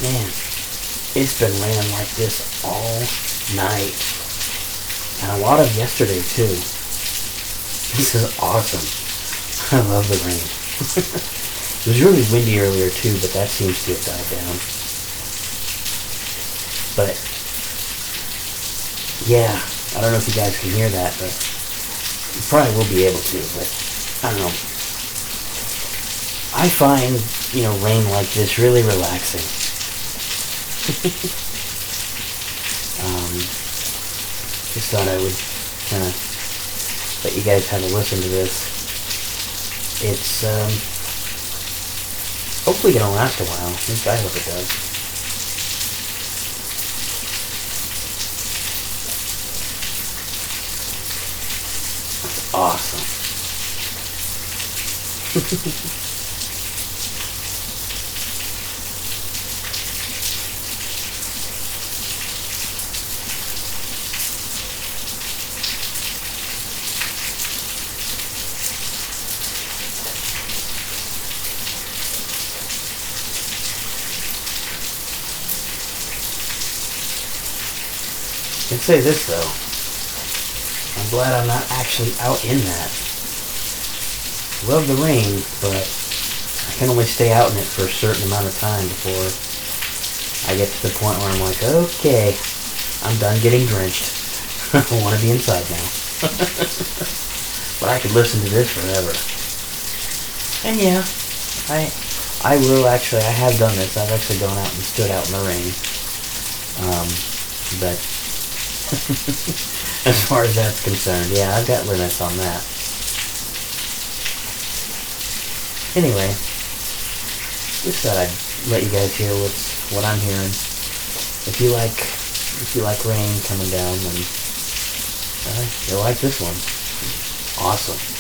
Man, it's been raining like this all night. And a lot of yesterday, too. This is awesome. I love the rain. It was really windy earlier, too, but that seems to have died down. But, yeah, I don't know if you guys can hear that, but you probably will be able to, but I don't know. I find, rain like this really relaxing. Just thought I would kind of let you guys have a listen to this. It's hopefully gonna last a while. At least I hope it does. That's awesome. I can say this though, I'm glad I'm not actually out in that. Love the rain, but I can only stay out in it for a certain amount of time before I get to the point where I'm like, okay, I'm done getting drenched. I want to be inside now. But I could listen to this forever. And yeah, I will actually, I have done this. I've actually gone out and stood out in the rain. But as far as that's concerned, yeah, I've got limits on that. Anyway, just thought I'd let you guys hear what I'm hearing. If you like rain coming down, then you'll like this one. Awesome.